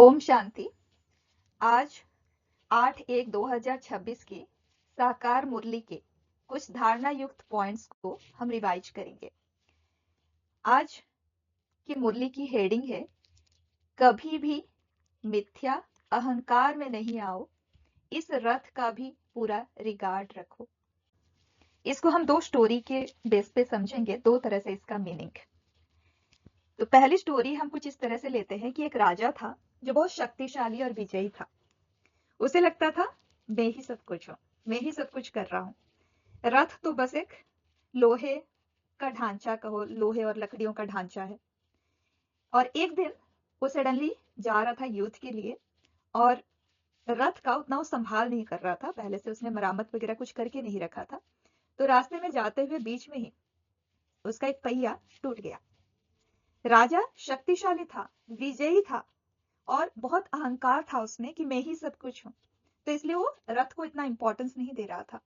ओम शांति। आज 8/1/2026 की साकार मुरली के कुछ धारणा युक्त पॉइंट्स को हम रिवाइज करेंगे। आज की मुरली की हेडिंग है, कभी भी मिथ्या अहंकार में नहीं आओ, इस रथ का भी पूरा रिगार्ड रखो। इसको हम दो स्टोरी के बेस पे समझेंगे, दो तरह से इसका मीनिंग। तो पहली स्टोरी हम कुछ इस तरह से लेते हैं कि एक राजा था जो बहुत शक्तिशाली और विजयी था। उसे लगता था मैं ही सब कुछ हूं, मैं ही सब कुछ कर रहा हूं। रथ तो बस एक लोहे का ढांचा कहो, लोहे और लकड़ियों का ढांचा है। और एक दिन वो सडनली जा रहा था युद्ध के लिए और रथ का उतना वो संभाल नहीं कर रहा था, पहले से उसने मरामत वगैरह कुछ करके नहीं रखा था। तो रास्ते में जाते हुए बीच में ही उसका एक पहिया टूट गया। राजा शक्तिशाली था, विजयी था और बहुत अहंकार था उसमें कि मैं ही सब कुछ हूं, तो इसलिए वो रथ को इतना इंपॉर्टेंस नहीं दे रहा था।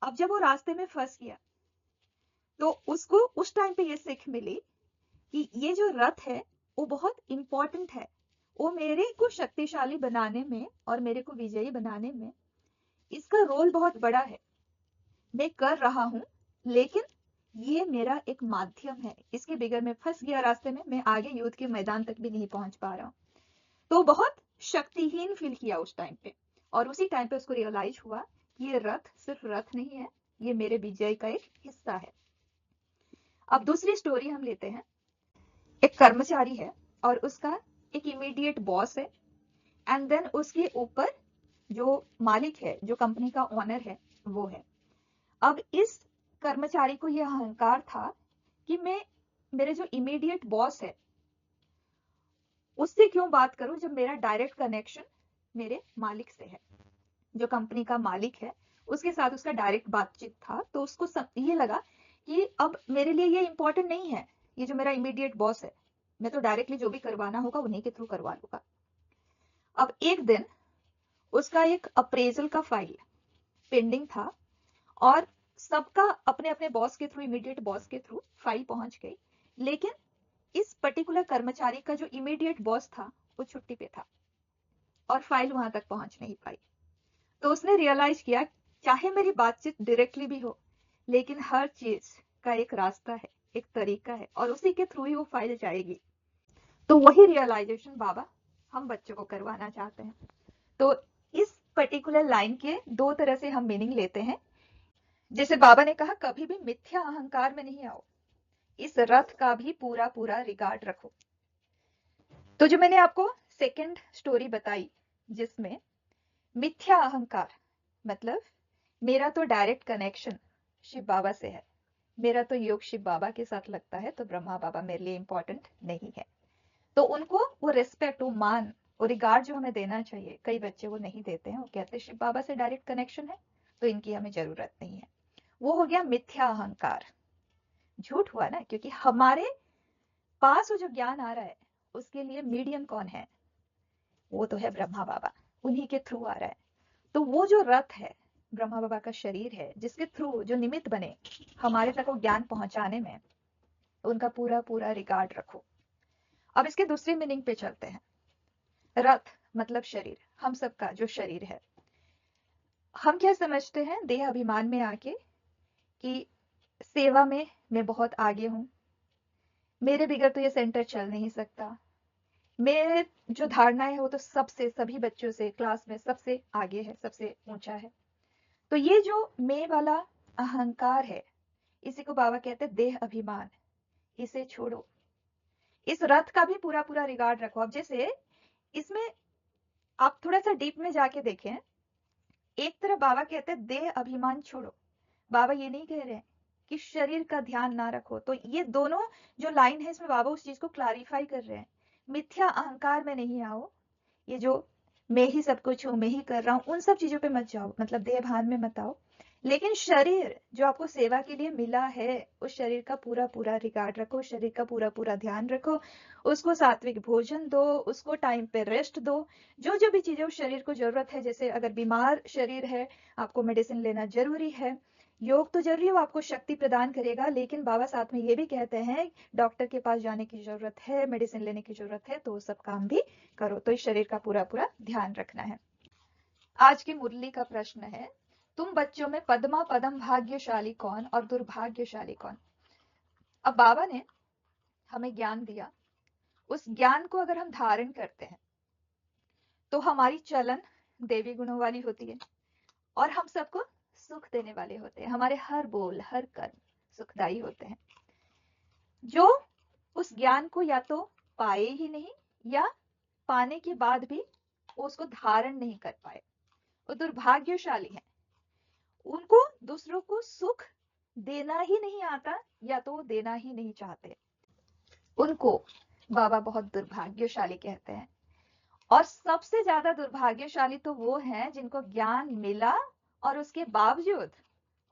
अब जब वो रास्ते में फंस गया तो उसको उस टाइम पे ये सीख मिली कि ये जो रथ है वो बहुत इंपॉर्टेंट है, वो मेरे को शक्तिशाली बनाने में और मेरे को विजयी बनाने में इसका रोल बहुत बड़ा है। मैं कर रहा हूं लेकिन ये मेरा एक माध्यम है, इसके बगैर मैं फंस गया रास्ते में, मैं आगे युद्ध के मैदान तक भी नहीं पहुंच पा रहा हूं। तो बहुत शक्तिहीन फील किया उस टाइम पे, और उसी टाइम पे उसको रियलाइज हुआ कि ये रथ सिर्फ रथ नहीं है, ये मेरे विजय का एक हिस्सा है। अब दूसरी स्टोरी हम लेते हैं। एक कर्मचारी है और उसका एक इमीडिएट बॉस है, एंड देन उसके ऊपर जो मालिक है, जो कंपनी का ओनर है, वो है। अब इस कर्मचारी को यह अहंकार था कि मैं, मेरे जो इमीडिएट बॉस है उससे क्यों बात करूं जब मेरा डायरेक्ट कनेक्शन मेरे मालिक से है। जो कंपनी का मालिक है उसके साथ उसका डायरेक्ट बातचीत था, तो उसको ये लगा कि अब मेरे लिए ये इंपॉर्टेंट नहीं है, ये जो मेरा इमीडिएट बॉस है, मैं तो डायरेक्टली जो भी करवाना होगा उन्हीं के थ्रू करवा लूंगा। अब एक दिन उसका एक अप्रेजल का फाइल पेंडिंग था और सबका अपने अपने बॉस के थ्रू, इमीडिएट बॉस के थ्रू फाइल पहुंच गई, लेकिन इस पर्टिकुलर कर्मचारी का जो इमीडिएट बॉस था वो छुट्टी पे था और फाइल वहां तक पहुंच नहीं पाई। तो उसने रियलाइज किया, चाहे मेरी बातचीत डायरेक्टली भी हो लेकिन हर चीज का एक रास्ता है, एक तरीका है, और उसी के थ्रू ही वो फाइल जाएगी। तो वही रियलाइजेशन बाबा हम बच्चों को करवाना चाहते हैं। तो इस पर्टिकुलर लाइन के दो तरह से हम मीनिंग लेते हैं। जैसे बाबा ने कहा, कभी भी मिथ्या अहंकार में नहीं आओ, इस रथ का भी पूरा पूरा रिगार्ड रखो। तो जो मैंने आपको सेकंड स्टोरी बताई जिसमें मिथ्या अहंकार मतलब मेरा तो डायरेक्ट कनेक्शन शिव बाबा से है, मेरा तो योग शिव बाबा के साथ लगता है, तो ब्रह्मा बाबा मेरे लिए इंपॉर्टेंट नहीं है। तो उनको वो रिस्पेक्ट, वो मान, वो रिगार्ड जो हमें देना चाहिए, कई बच्चे वो नहीं देते हैं। वो कहते हैं शिव बाबा से डायरेक्ट कनेक्शन है तो इनकी हमें जरूरत नहीं है। वो हो गया मिथ्या अहंकार। झूठ हुआ ना, क्योंकि हमारे पास वो जो ज्ञान आ रहा है उसके लिए मीडियम कौन है? वो तो है ब्रह्मा बाबा, उन्हीं के थ्रू आ रहा है। तो वो जो रथ है, ब्रह्मा बाबा का शरीर है, जिसके थ्रू जो निमित्त बने हमारे तक वो ज्ञान पहुंचाने में, उनका पूरा पूरा रिगार्ड रखो। अब इसके दूसरे मीनिंग पे चलते हैं। रथ मतलब शरीर, हम सबका जो शरीर है। हम क्या समझते हैं देह अभिमान में आके कि सेवा में मैं बहुत आगे हूं, मेरे बिगड़ तो ये सेंटर चल नहीं सकता, मेरे जो धारणा है वो तो सबसे, सभी बच्चों से क्लास में सबसे आगे है, सबसे ऊंचा है। तो ये जो मैं वाला अहंकार है, इसी को बाबा कहते हैं देह अभिमान, इसे छोड़ो, इस रथ का भी पूरा पूरा रिगार्ड रखो। अब जैसे इसमें आप थोड़ा सा डीप में जाके देखें, एक तरफ बाबा कहते हैं देह अभिमान छोड़ो, बाबा ये नहीं कह रहे हैं कि शरीर का ध्यान ना रखो। तो ये दोनों जो लाइन है इसमें बाबा उस चीज को क्लैरिफाई कर रहे हैं। मिथ्या अहंकार में नहीं आओ, ये जो मैं ही सब कुछ हूं, मैं ही कर रहा हूं, उन सब चीजों पे मत जाओ, मतलब देह भान में मत आओ। लेकिन शरीर जो आपको सेवा के लिए मिला है, उस शरीर का पूरा पूरा रिगार्ड रखो, शरीर का पूरा पूरा ध्यान रखो, उसको सात्विक भोजन दो, उसको टाइम पे रेस्ट दो, जो जो भी चीजें उस शरीर को जरूरत है। जैसे अगर बीमार शरीर है, आपको मेडिसिन लेना जरूरी है, योग तो जरूरी वो आपको शक्ति प्रदान करेगा, लेकिन बाबा साथ में ये भी कहते हैं डॉक्टर के पास जाने की जरूरत है, मेडिसिन लेने की जरूरत है, तो वो सब काम भी करो। तो इस शरीर का पूरा पूरा ध्यान रखना है। आज की मुरली का प्रश्न है, तुम बच्चों में पद्मा पदम भाग्यशाली कौन और दुर्भाग्यशाली कौन? अब बाबा ने हमें ज्ञान दिया, उस ज्ञान को अगर हम धारण करते हैं तो हमारी चलन देवी गुणों वाली होती है और हम सबको सुख देने वाले होते हैं। हमारे हर बोल हर कर्म सुखदायी होते हैं। जो उस ज्ञान को या तो पाए ही नहीं या पाने के बाद भी उसको धारण नहीं कर पाए, वो दुर्भाग्यशाली है। उनको दूसरों को सुख देना ही नहीं आता या तो वो देना ही नहीं चाहते, उनको बाबा बहुत दुर्भाग्यशाली कहते हैं। और सबसे ज्यादा दुर्भाग्यशाली तो वो हैं जिनको ज्ञान मिला और उसके बावजूद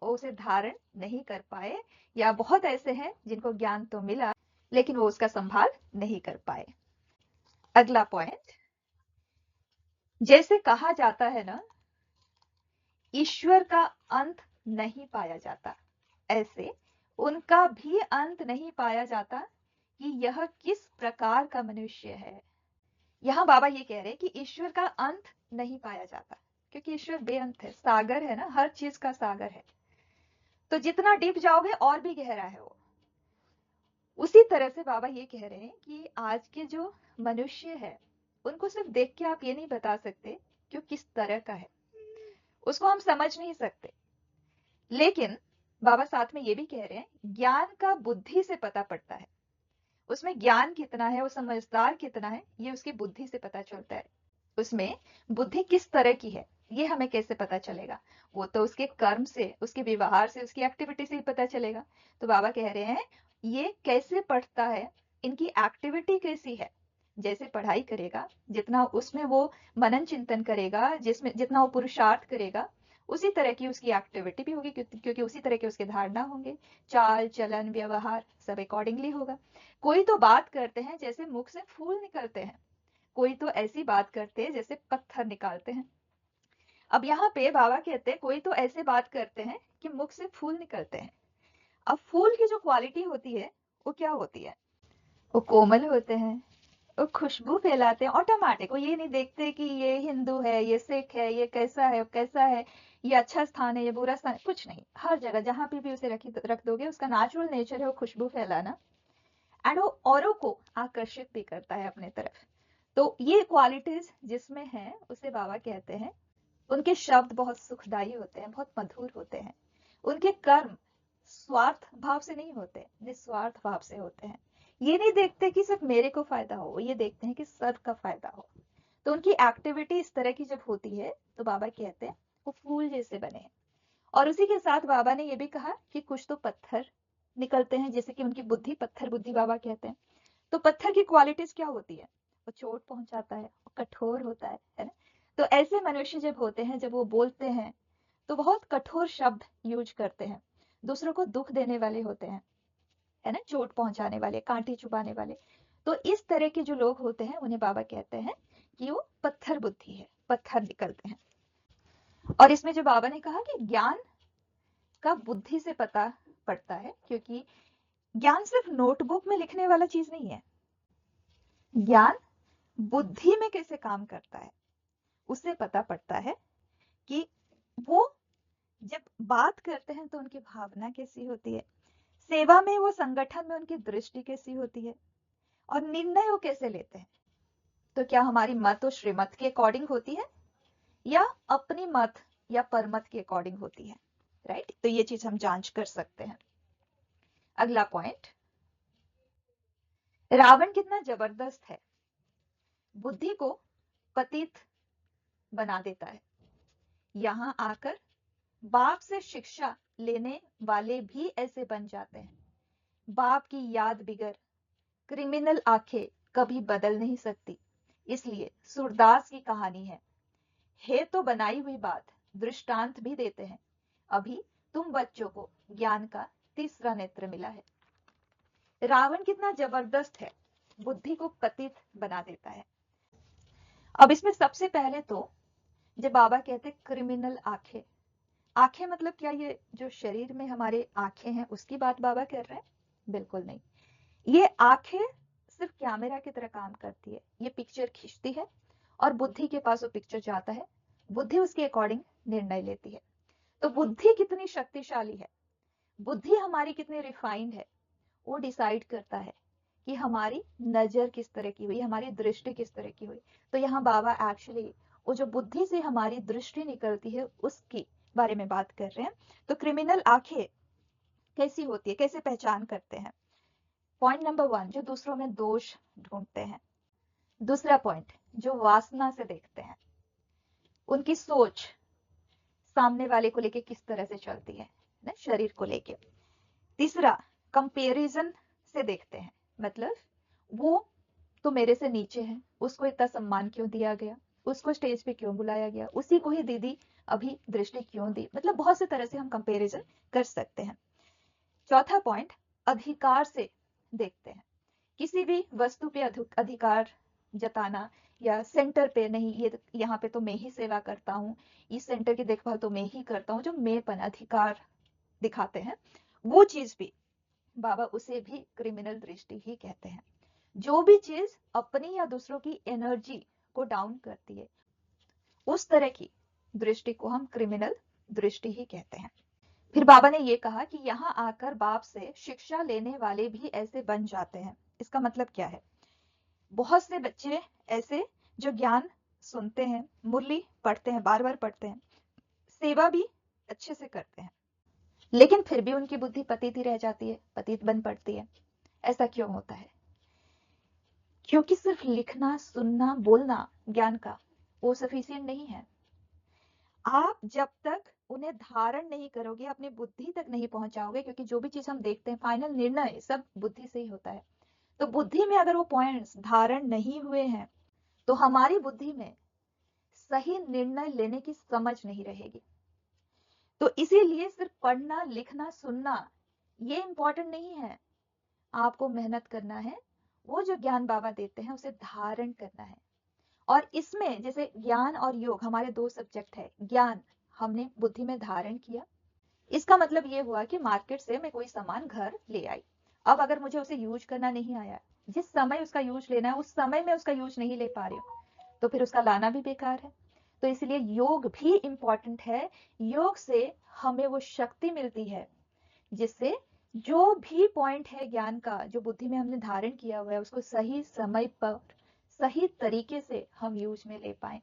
वो उसे धारण नहीं कर पाए, या बहुत ऐसे हैं जिनको ज्ञान तो मिला लेकिन वो उसका संभाल नहीं कर पाए। अगला पॉइंट, जैसे कहा जाता है ना, ईश्वर का अंत नहीं पाया जाता, ऐसे उनका भी अंत नहीं पाया जाता कि यह किस प्रकार का मनुष्य है। यहाँ बाबा ये कह रहे हैं कि ईश्वर का अंत नहीं पाया जाता, क्योंकि ईश्वर बेअंत है, सागर है ना, हर चीज का सागर है। तो जितना डीप जाओगे और भी गहरा है वो। उसी तरह से बाबा ये कह रहे हैं कि आज के जो मनुष्य है उनको सिर्फ देख के आप ये नहीं बता सकते कि वो किस तरह का है, उसको हम समझ नहीं सकते। लेकिन बाबा साथ में ये भी कह रहे हैं ज्ञान का बुद्धि से पता पड़ता है। उसमें ज्ञान कितना है, वो समझदार कितना है, ये उसकी बुद्धि से पता चलता है। उसमें बुद्धि किस तरह की है ये हमें कैसे पता चलेगा? वो तो उसके कर्म से, उसके व्यवहार से, उसकी एक्टिविटी से ही पता चलेगा। तो बाबा कह रहे हैं ये कैसे पढ़ता है, इनकी एक्टिविटी कैसी है। जैसे पढ़ाई करेगा, जितना उसमें वो मनन चिंतन करेगा, जिसमें जितना वो पुरुषार्थ करेगा, उसी तरह की उसकी एक्टिविटी भी होगी, क्योंकि उसी तरह के उसके धारणा होंगे, चाल चलन व्यवहार सब अकॉर्डिंगली होगा। कोई तो बात करते हैं जैसे मुख से फूल निकलते हैं, कोई तो ऐसी बात करते हैं जैसे पत्थर निकालते हैं। अब यहाँ पे बाबा कहते हैं कोई तो ऐसे बात करते हैं कि मुख से फूल निकलते हैं। अब फूल की जो क्वालिटी होती है वो क्या होती है? वो कोमल होते हैं, वो खुशबू फैलाते हैं ऑटोमेटिक। वो ये नहीं देखते कि ये हिंदू है, ये सिख है, ये कैसा है, कैसा है, ये अच्छा स्थान है, ये बुरा स्थान है, कुछ नहीं। हर जगह जहां पे भी उसे रख दोगे, उसका नेचुरल नेचर है वो खुशबू फैलाना, एंड वो औरों को आकर्षित भी करता है अपने तरफ। तो ये क्वालिटीज जिसमें है उसे बाबा कहते हैं, उनके शब्द बहुत सुखदायी होते हैं, बहुत मधुर होते हैं। उनके कर्म स्वार्थ भाव से नहीं होते, निस्वार्थ भाव से होते हैं। ये नहीं देखते कि सिर्फ मेरे को फायदा हो, ये देखते हैं कि सबका फायदा हो। तो उनकी एक्टिविटी इस तरह की जब होती है तो बाबा कहते हैं वो फूल जैसे बने हैं। और उसी के साथ बाबा ने ये भी कहा कि कुछ तो पत्थर निकलते हैं, जैसे कि उनकी बुद्धि पत्थर बुद्धि बाबा कहते हैं। तो पत्थर की क्वालिटीज क्या होती है? वो चोट पहुंचाता है, वो कठोर होता है ना? तो ऐसे मनुष्य जब होते हैं, जब वो बोलते हैं तो बहुत कठोर शब्द यूज करते हैं, दूसरों को दुख देने वाले होते हैं, है ना, चोट पहुंचाने वाले, कांटे चुभाने वाले। तो इस तरह के जो लोग होते हैं उन्हें बाबा कहते हैं कि वो पत्थर बुद्धि है, पत्थर निकलते हैं। और इसमें जो बाबा ने कहा कि ज्ञान का बुद्धि से पता पड़ता है, क्योंकि ज्ञान सिर्फ नोटबुक में लिखने वाला चीज नहीं है। ज्ञान बुद्धि में कैसे काम करता है उससे पता पड़ता है कि वो जब बात करते हैं तो उनकी भावना कैसी होती है, सेवा में, वो संगठन में उनकी दृष्टि कैसी होती है, और निर्णय वो कैसे लेते हैं। तो क्या हमारी मत और श्रीमत के अकॉर्डिंग होती है या अपनी मत या परमत के अकॉर्डिंग होती है, राइट? तो ये चीज हम जांच कर सकते हैं। अगला पॉइंट, रावण कितना जबरदस्त है, बुद्धि को पतित बना देता है। यहां आकर बाप से शिक्षा लेने वाले भी ऐसे बन जाते हैं। बाप की याद बिगर क्रिमिनल आंखें कभी बदल नहीं सकती। इसलिए सूरदास की कहानी है तो बनाई हुई बात, दृष्टांत भी देते हैं। अभी तुम बच्चों को ज्ञान का तीसरा नेत्र मिला है। रावण कितना जबरदस्त है, बुद्धि को पतित बना देता है। अब इसमें सबसे पहले तो जब बाबा कहते क्रिमिनल आंखें, आंखें मतलब क्या ये जो शरीर में हमारे आंखें हैं उसकी बात बाबा कर रहे हैं? बिल्कुल नहीं। ये आंखें सिर्फ कैमरा की तरह काम करती है, ये पिक्चर खींचती है और बुद्धि के पास वो पिक्चर जाता है, बुद्धि उसके अकॉर्डिंग निर्णय लेती है। तो बुद्धि कितनी शक्तिशाली है, बुद्धि हमारी कितनी रिफाइंड है, वो डिसाइड करता है कि हमारी नजर किस तरह की हुई, हमारी दृष्टि किस तरह की हुई। तो यहाँ बाबा एक्चुअली वो जो बुद्धि से हमारी दृष्टि निकलती है उसकी बारे में बात कर रहे हैं। तो क्रिमिनल आंखें कैसी होती है, कैसे पहचान करते हैं? पॉइंट नंबर 1, जो दूसरों में दोष ढूंढते हैं। दूसरा पॉइंट, जो वासना से देखते हैं, उनकी सोच सामने वाले को लेके किस तरह से चलती है ना, शरीर को लेके। तीसरा, कंपैरिजन से देखते हैं, मतलब वो तो मेरे से नीचे है, उसको इतना सम्मान क्यों दिया गया, उसको स्टेज पे क्यों बुलाया गया, उसी को ही दीदी अभी दृष्टि क्यों दी, मतलब बहुत से तरह से हम कंपैरिजन कर सकते हैं। चौथा पॉइंट, अधिकार से देखते हैं, किसी भी वस्तु पे अधिकार जताना, या सेंटर पे नहीं, ये यहाँ पे तो मैं ही सेवा करता हूँ, इस सेंटर की देखभाल तो मैं ही करता हूँ, जो मेंपन अधिकार दिखाते हैं, वो चीज भी बाबा उसे भी क्रिमिनल दृष्टि ही कहते हैं। जो भी चीज अपनी या दूसरों की एनर्जी को डाउन करती है, उस तरह की दृष्टि को हम क्रिमिनल दृष्टि ही कहते हैं। फिर बाबा ने ये कहा कि यहाँ आकर बाप से शिक्षा लेने वाले भी ऐसे बन जाते हैं। इसका मतलब क्या है? बहुत से बच्चे ऐसे जो ज्ञान सुनते हैं, मुरली पढ़ते हैं, बार बार पढ़ते हैं, सेवा भी अच्छे से करते हैं, लेकिन फिर भी उनकी बुद्धि पतित ही रह जाती है, पतित बन पड़ती है। ऐसा क्यों होता है? क्योंकि सिर्फ लिखना, सुनना, बोलना ज्ञान का वो सफिशिएंट नहीं है। आप जब तक उन्हें धारण नहीं करोगे, अपनी बुद्धि तक नहीं पहुंचाओगे, क्योंकि जो भी चीज हम देखते हैं, फाइनल निर्णय सब बुद्धि से ही होता है। तो बुद्धि में अगर वो पॉइंट्स धारण नहीं हुए हैं, तो हमारी बुद्धि में सही निर्णय लेने की समझ नहीं रहेगी। तो इसीलिए सिर्फ पढ़ना, लिखना, सुनना ये इंपॉर्टेंट नहीं है। आपको मेहनत करना है, वो जो ज्ञान बाबा देते हैं उसे धारण करना है। और इसमें जैसे ज्ञान और योग हमारे दो सब्जेक्ट है। ज्ञान हमने बुद्धि में धारण किया, इसका मतलब ये हुआ कि मार्केट से मैं कोई सामान घर ले आई, अब अगर मुझे उसे यूज करना नहीं आया, जिस समय उसका यूज लेना है उस समय में उसका यूज नहीं ले पा रही हूँ, तो फिर उसका लाना भी बेकार है। तो इसलिए योग भी इंपॉर्टेंट है। योग से हमें वो शक्ति मिलती है जिससे जो भी पॉइंट है ज्ञान का, जो बुद्धि में हमने धारण किया हुआ है, उसको सही समय पर सही तरीके से हम यूज में ले पाए।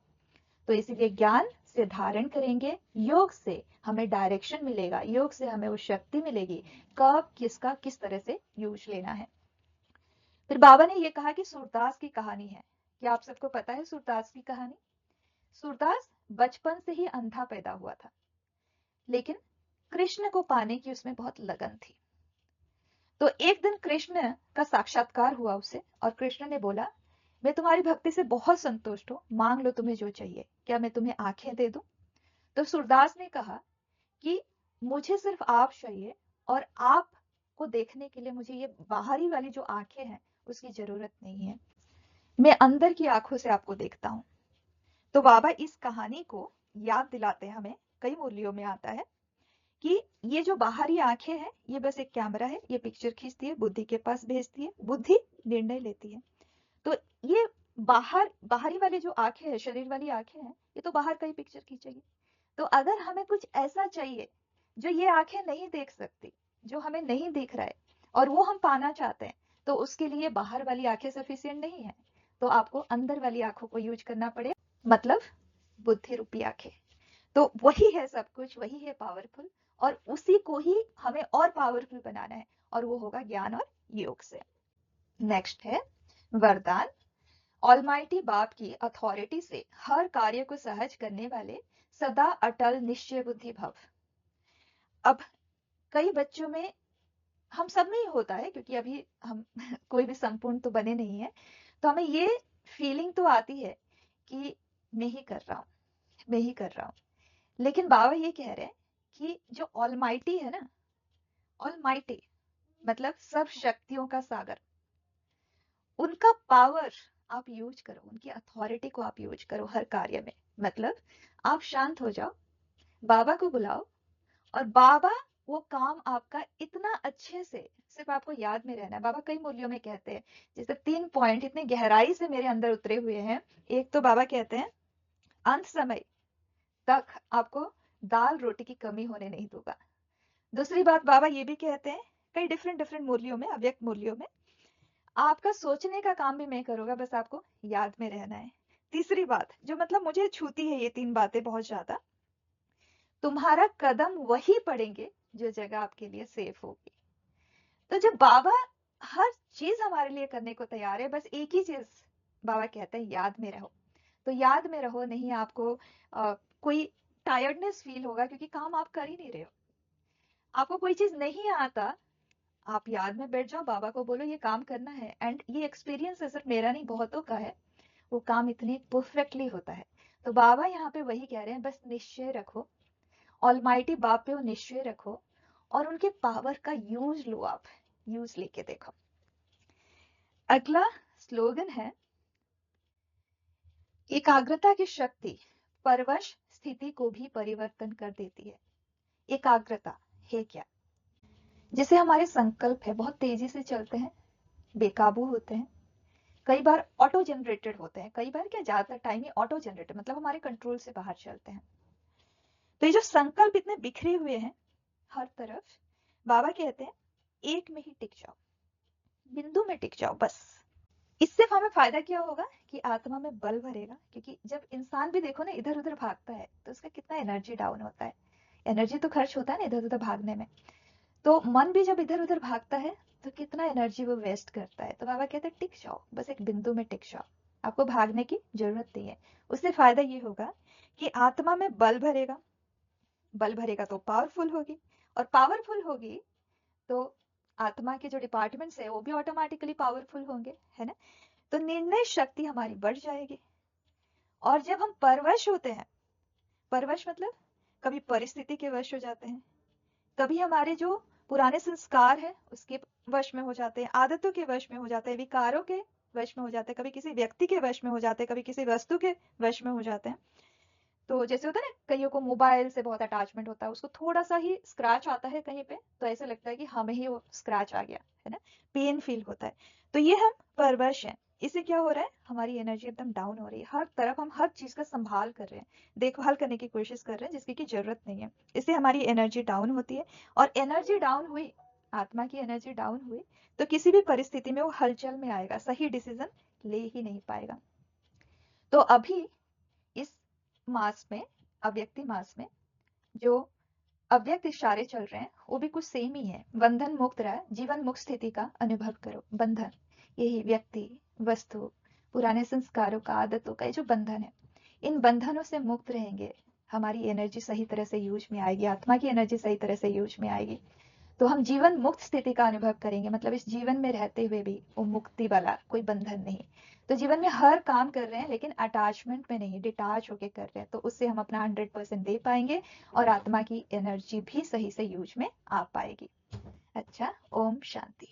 तो इसीलिए ज्ञान से धारण करेंगे, योग से हमें डायरेक्शन मिलेगा, योग से हमें वो शक्ति मिलेगी कब किसका किस तरह से यूज लेना है। फिर बाबा ने ये कहा कि सूरदास की कहानी है। क्या आप सबको पता है सूरदास की कहानी? सूरदास बचपन से ही अंधा पैदा हुआ था, लेकिन कृष्ण को पाने की उसमें बहुत लगन थी। तो एक दिन कृष्ण का साक्षात्कार हुआ उसे, और कृष्ण ने बोला, मैं तुम्हारी भक्ति से बहुत संतुष्ट हूँ, मांग लो तुम्हें जो चाहिए, क्या मैं तुम्हें आंखें दे दूं? तो सूरदास ने कहा कि मुझे सिर्फ आप चाहिए, और आप को देखने के लिए मुझे ये बाहरी वाली जो आंखें हैं उसकी जरूरत नहीं है, मैं अंदर की आंखों से आपको देखता हूँ। तो बाबा इस कहानी को याद दिलाते हैं हमें, कई मूल्यों में आता है कि ये जो बाहरी आंखें हैं ये बस एक कैमरा है, ये पिक्चर खींचती है, बुद्धि के पास भेजती है, बुद्धि निर्णय लेती है। तो ये बाहरी वाली जो आंखें है, शरीर वाली आंखें हैं, ये तो बाहर का ही पिक्चर खींचेगी। तो अगर हमें कुछ ऐसा चाहिए जो ये आंखें नहीं देख सकती, जो हमें नहीं दिख रहा है, और वो हम पाना चाहते हैं, तो उसके लिए बाहर वाली आंखें सफिशिएंट नहीं है, तो आपको अंदर वाली आंखों को यूज करना पड़ेगा, मतलब बुद्धि रूपी आंखें। तो वही है सब कुछ, वही है पावरफुल, और उसी को ही हमें और पावरफुल बनाना है, और वो होगा ज्ञान और योग से। नेक्स्ट है वरदान। ऑलमाइटी बाप की अथॉरिटी से हर कार्य को सहज करने वाले सदा अटल निश्चय बुद्धि भव। अब कई बच्चों में, हम सब में ही होता है, क्योंकि अभी हम कोई भी संपूर्ण तो बने नहीं है, तो हमें ये फीलिंग तो आती है कि मैं ही कर रहा हूँ, मैं ही कर रहा हूँ। लेकिन बाबा ये कह रहे हैं कि जो ऑलमाइटी है ना, ऑलमाइटी मतलब सब शक्तियों का सागर, उनका पावर आप यूज करो, उनकी अथॉरिटी को आप यूज करो हर कार्य में। मतलब आप शांत हो जाओ, बाबा को बुलाओ, और बाबा वो काम आपका इतना अच्छे से, सिर्फ आपको याद में रहना है। बाबा कई मूल्यों में कहते हैं, जैसे 3 पॉइंट इतने गहराई से मेरे अंदर उतरे हुए हैं। एक तो बाबा कहते हैं अंत समय तक आपको दाल रोटी की कमी होने नहीं दूंगा। दूसरी बात बाबा ये भी कहते हैं कई डिफरेंट डिफरेंट मूल्यों में, अव्यक्त मूल्यों में, आपका सोचने का काम भी मैं करूंगा, बस आपको याद में रहना है। तीसरी बात जो मतलब मुझे छूती है ये 3 बातें बहुत ज्यादा, तुम्हारा कदम वही पड़ेंगे जो जगह आपके लिए सेफ होगी। तो जब बाबा हर चीज हमारे लिए करने को तैयार है, बस एक ही चीज बाबा कहते हैं याद में रहो। तो याद में रहो, नहीं आपको कोई टायर्डनेस फील होगा क्योंकि काम आप कर ही नहीं रहे हो। आपको कोई चीज नहीं आता, आप याद में बैठ जाओ, बाबा को बोलो ये काम करना है, एंड ये एक्सपीरियंस है, सिर्फ मेरा नहीं बहुतों का है, वो काम इतने परफेक्टली होता है। तो बाबा यहाँ पे वही कह रहे हैं, बस निश्चय रखो, ऑलमाइटी बाप पे वो निश्चय रखो और उनके पावर का यूज लो, आप यूज लेके देखो। अगला स्लोगन है, एकाग्रता की शक्ति परवश स्थिति को भी परिवर्तन कर देती है। एकाग्रता है क्या? जैसे हमारे संकल्प है बहुत तेजी से चलते हैं, बेकाबू होते हैं, कई बार ऑटो जनरेटेड होते हैं, कई बार क्या ज्यादातर टाइम ही ऑटो जनरेटेड, मतलब हमारे कंट्रोल से बाहर चलते हैं। तो ये जो संकल्प इतने बिखरे हुए हैं हर तरफ, बाबा कहते हैं एक में ही टिक जाओ, बिंदु में टिक जाओ बस। इससे हमें फायदा क्या होगा कि आत्मा में बल भरेगा, क्योंकि जब इंसान भी देखो ना इधर उधर भागता है तो उसका कितना एनर्जी डाउन होता है, एनर्जी तो खर्च होता है ना इधर उधर भागने में। तो मन भी जब इधर उधर भागता है तो कितना एनर्जी वो वेस्ट करता है। तो बाबा कहते हैं टिक जाओ, बस एक बिंदु में टिक जाओ, आपको भागने की जरूरत नहीं है। उससे फायदा ये होगा कि आत्मा में बल भरेगा, बल भरेगा तो पावरफुल होगी, और पावरफुल होगी तो आत्मा के जो डिपार्टमेंट्स है वो भी ऑटोमेटिकली पावरफुल होंगे, है ना। तो निर्णय शक्ति हमारी बढ़ जाएगी। और जब हम परवश होते हैं, परवश मतलब कभी परिस्थिति के वश हो जाते हैं, कभी हमारे जो पुराने संस्कार है उसके वश में हो जाते हैं, आदतों के वश में हो जाते हैं, विकारों के वश में हो जाते हैं, कभी किसी व्यक्ति के वश में हो जाते हैं, कभी किसी वस्तु के वश में हो जाते हैं। तो जैसे होता है ना, कईयों को मोबाइल से बहुत अटैचमेंट होता है, उसको थोड़ा सा ही स्क्रैच आता है कहीं पे तो ऐसा लगता है कि हमें ही वो स्क्रैच आ गया, है ना, पेन फील होता है। तो ये हम परवश हैं, इससे क्या हो रहा है, हमारी एनर्जी एकदम डाउन हो रही है, हर तरफ हम हर चीज का संभाल कर रहे हैं, देखभाल करने की कोशिश कर रहे हैं जिसकी की जरूरत नहीं है। इससे हमारी एनर्जी डाउन होती है, और एनर्जी डाउन हुई, आत्मा की एनर्जी डाउन हुई तो किसी भी परिस्थिति में वो हलचल में आएगा, सही डिसीजन ले ही नहीं पाएगा। तो अभी इस मास में, अव्यक्ति मास में, जो अव्यक्त इशारे चल रहे हैं वो भी कुछ सेम ही है। बंधन मुक्त रहा, जीवन मुक्त स्थिति का अनुभव करो। बंधन यही व्यक्ति, वस्तु, पुराने संस्कारों का, आदतों का, ये जो बंधन है, इन बंधनों से मुक्त रहेंगे, हमारी एनर्जी सही तरह से यूज में आएगी, आत्मा की एनर्जी सही तरह से यूज में आएगी, तो हम जीवन मुक्त स्थिति का अनुभव करेंगे। मतलब इस जीवन में रहते हुए भी वो मुक्ति वाला कोई बंधन नहीं। तो जीवन में हर काम कर रहे हैं लेकिन अटैचमेंट में नहीं, डिटैच होके कर रहे हैं, तो उससे हम अपना 100% दे पाएंगे और आत्मा की एनर्जी भी सही से यूज में आ पाएगी। अच्छा, ओम शांति।